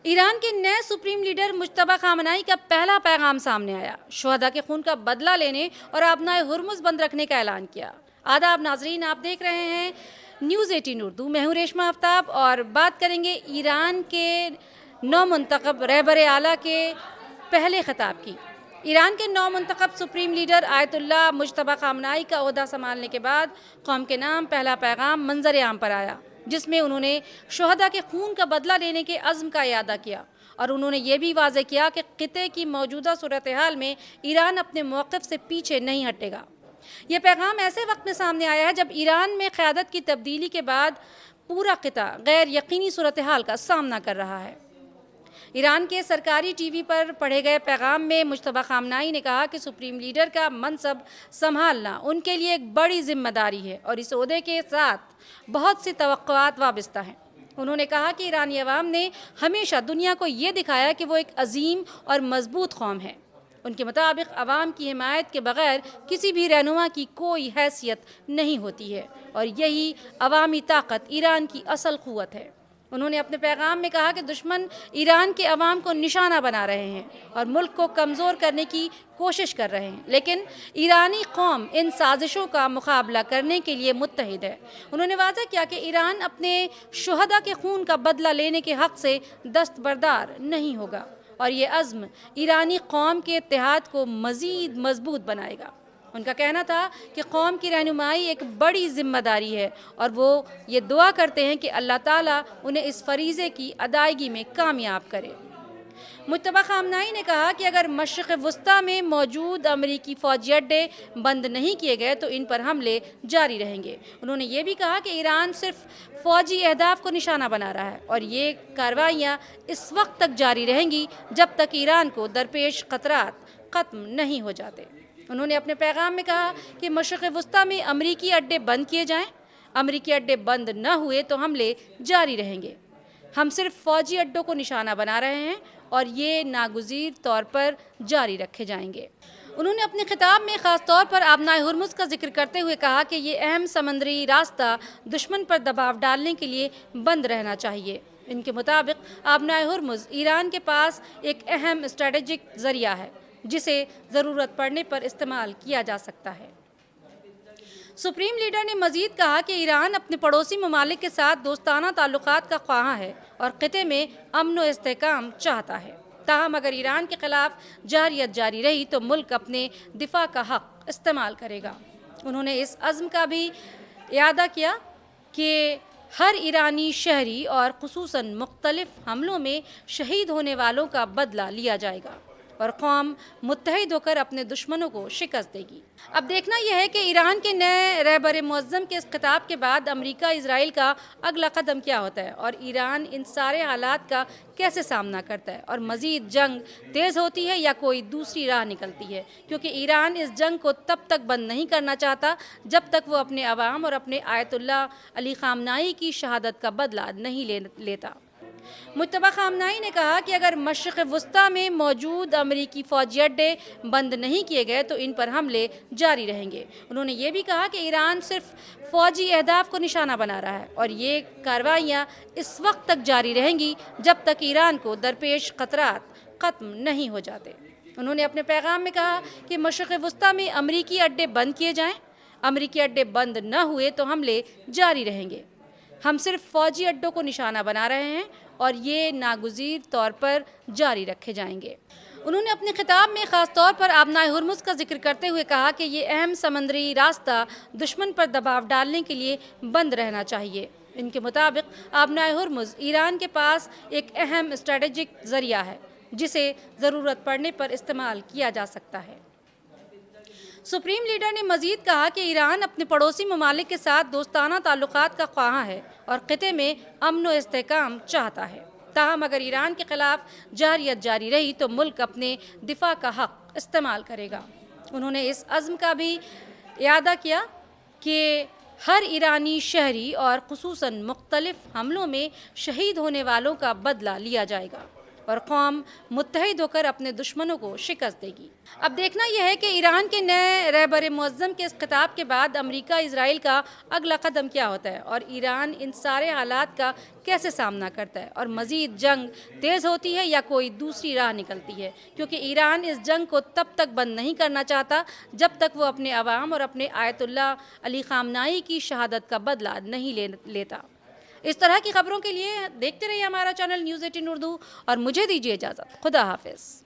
Iran के नए supreme leader Mojtaba Khamenei का पहला पैगाम सामने आया। शुहदा के खून का बदला लेने और आबनाए हुर्मुज़ बंद रखने का ऐलान किया। आदाब नाजरीन, आप देख रहे हैं न्यूज़ 18 उर्दू। मैं हूँ रेशमा आफ्ताब और बात करेंगे ईरान के नौ मुंतखब रहबर आला के पहले खिताब की। ईरान के नौ मुंतखब supreme leader Ayatollah Mojtaba Khamenei का ओहदा संभालने के बाद कौम के नाम पहला पैगाम मंजर आम पर आया, जिसमें उन्होंने शुहदा के खून का बदला लेने के अज़्म का इयादा किया और उन्होंने ये भी वाज़ेह किया कि ख़ित्ते की मौजूदा सूरत हाल में ईरान अपने मौक़िफ़ से पीछे नहीं हटेगा। यह पैगाम ऐसे वक्त में सामने आया है जब ईरान में क़यादत की तब्दीली के बाद पूरा ख़ित्ता गैर यकीनी सूरत हाल का सामना कर रहा है। ईरान के सरकारी टीवी पर पढ़े गए पैगाम में मुज्तबा खामनाई ने कहा कि सुप्रीम लीडर का मनसब संभालना उनके लिए एक बड़ी जिम्मेदारी है और इस ओहदे के साथ बहुत सी तवक्कुआत वाबस्ता हैं। उन्होंने कहा कि ईरानी अवाम ने हमेशा दुनिया को ये दिखाया कि वो एक अजीम और मजबूत कौम है। उनके मुताबिक अवाम की हिमायत के बगैर किसी भी रहनुमा की कोई हैसियत नहीं होती है और यही अवामी ताकत ईरान की असल क़ुव्वत है। उन्होंने अपने पैगाम में कहा कि दुश्मन ईरान के अवाम को निशाना बना रहे हैं और मुल्क को कमज़ोर करने की कोशिश कर रहे हैं, लेकिन ईरानी कौम इन साजिशों का मुकाबला करने के लिए मुत्तहिद है। उन्होंने वाज़ेह किया कि ईरान अपने शुहदा के खून का बदला लेने के हक़ से दस्तबरदार नहीं होगा और ये अज़्म ईरानी कौम के इत्तेहाद को मज़ीद मजबूत बनाएगा। उनका कहना था कि कौम की रहनुमाई एक बड़ी ज़िम्मेदारी है और वो ये दुआ करते हैं कि अल्लाह ताला उन्हें इस फरीज़े की अदायगी में कामयाब करे। मुज्तबा खामनाई ने कहा कि अगर मशरिक़ वस्ता में मौजूद अमरीकी फ़ौजी अड्डे बंद नहीं किए गए तो इन पर हमले जारी रहेंगे। उन्होंने ये भी कहा कि ईरान सिर्फ फ़ौजी अहदाफ को निशाना बना रहा है और ये कार्रवाइयाँ इस वक्त तक जारी रहेंगी जब तक ईरान को दरपेश ख़तरात ख़त्म नहीं हो जाते। उन्होंने अपने पैगाम में कहा कि मशरिक़ वस्ता में अमरीकी अड्डे बंद किए जाएँ। अमरीकी अड्डे बंद न हुए तो हमले जारी रहेंगे। हम सिर्फ फ़ौजी अड्डों को निशाना बना रहे हैं और ये नागुज़ीर तौर पर जारी रखे जाएंगे। उन्होंने अपने खिताब में ख़ास तौर पर आबनाए हुर्मुज़ का जिक्र करते हुए कहा कि ये अहम समंदरी रास्ता दुश्मन पर दबाव डालने के लिए बंद रहना चाहिए। इनके मुताबिक आबनाए हुर्मुज़ ईरान के पास एक अहम स्ट्रेटजिक ज़रिया है जिसे ज़रूरत पड़ने पर इस्तेमाल किया जा सकता है। सुप्रीम लीडर ने मज़ीद कहा कि ईरान अपने पड़ोसी ममालिक के साथ दोस्ताना ताल्लुकात का ख्वाह है और ख़ित्ते में अमन व इस्तेहकाम चाहता है। ताहम अगर ईरान के ख़िलाफ़ जारियत जारी रही तो मुल्क अपने दिफा का हक़ इस्तेमाल करेगा। उन्होंने इस अज़्म का भी इयादा किया कि हर ईरानी शहरी और ख़ुसूसन मुख्तलिफ़ हमलों में शहीद होने वालों का बदला लिया जाएगा और कौम मुत्तहिद होकर अपने दुश्मनों को शिकस्त देगी। अब देखना यह है कि ईरान के नए रहबर मुअज़्ज़म के इस खिताब के बाद अमेरिका इजराइल का अगला कदम क्या होता है और ईरान इन सारे हालात का कैसे सामना करता है और मज़ीद जंग तेज़ होती है या कोई दूसरी राह निकलती है, क्योंकि ईरान इस जंग को तब तक बंद नहीं करना चाहता जब तक वो अपने अवाम और अपने आयतुल्लाह अली खामनाई की शहादत का बदला नहीं लेता। मुज्तबा खामनाई ने कहा कि अगर मशरिक़ वस्ता में मौजूद अमरीकी फ़ौजी अड्डे बंद नहीं किए गए तो इन पर हमले जारी रहेंगे। उन्होंने ये भी कहा कि ईरान सिर्फ फ़ौजी अहदाफ को निशाना बना रहा है और ये कार्रवाइयाँ इस वक्त तक जारी रहेंगी जब तक ईरान को दरपेश ख़तरात ख़त्म नहीं हो जाते। उन्होंने अपने पैगाम में कहा कि मशरिक़ वस्ता में अमरीकी अड्डे बंद किए जाएँ। अमरीकी अड्डे बंद न हुए तो हमले जारी रहेंगे। हम सिर्फ फ़ौजी अड्डों को निशाना बना रहे हैं और ये नागुज़ीर तौर पर जारी रखे जाएंगे। उन्होंने अपने खिताब में ख़ास तौर पर आबनाए हुर्मुज़ का जिक्र करते हुए कहा कि ये अहम समंदरी रास्ता दुश्मन पर दबाव डालने के लिए बंद रहना चाहिए। इनके मुताबिक आबनाए हुर्मुज़ ईरान के पास एक अहम स्ट्रेटजिक ज़रिया है जिसे ज़रूरत पड़ने पर इस्तेमाल किया जा सकता है। सुप्रीम लीडर ने मज़ीद कहा कि ईरान अपने पड़ोसी ममालिक के साथ दोस्ताना ताल्लुकात का ख्वाह है और ख़ित्ते में अमन व इस्तेहकाम चाहता है। ताहम अगर ईरान के ख़िलाफ़ जारियत जारी रही तो मुल्क अपने दिफा का हक़ इस्तेमाल करेगा। उन्होंने इस अज़्म का भी इयादा किया कि हर ईरानी शहरी और ख़ुसूसन मुख्तलिफ़ हमलों में शहीद होने वालों का बदला लिया जाएगा और कौम मुत्तहिद होकर अपने दुश्मनों को शिकस्त देगी। अब देखना यह है कि ईरान के नए रहबर मुअज़्ज़म के इस खिताब के बाद अमेरिका इजराइल का अगला कदम क्या होता है और ईरान इन सारे हालात का कैसे सामना करता है, और मज़ीद जंग तेज़ होती है या कोई दूसरी राह निकलती है, क्योंकि ईरान इस जंग को तब तक बंद नहीं करना चाहता जब तक वो अपने अवाम और अपने आयतुल्लाह अली ख़ामनाई की शहादत का बदला नहीं लेता। इस तरह की खबरों के लिए देखते रहिए हमारा चैनल न्यूज़ 18 उर्दू और मुझे दीजिए इजाज़त। खुदा हाफिज़।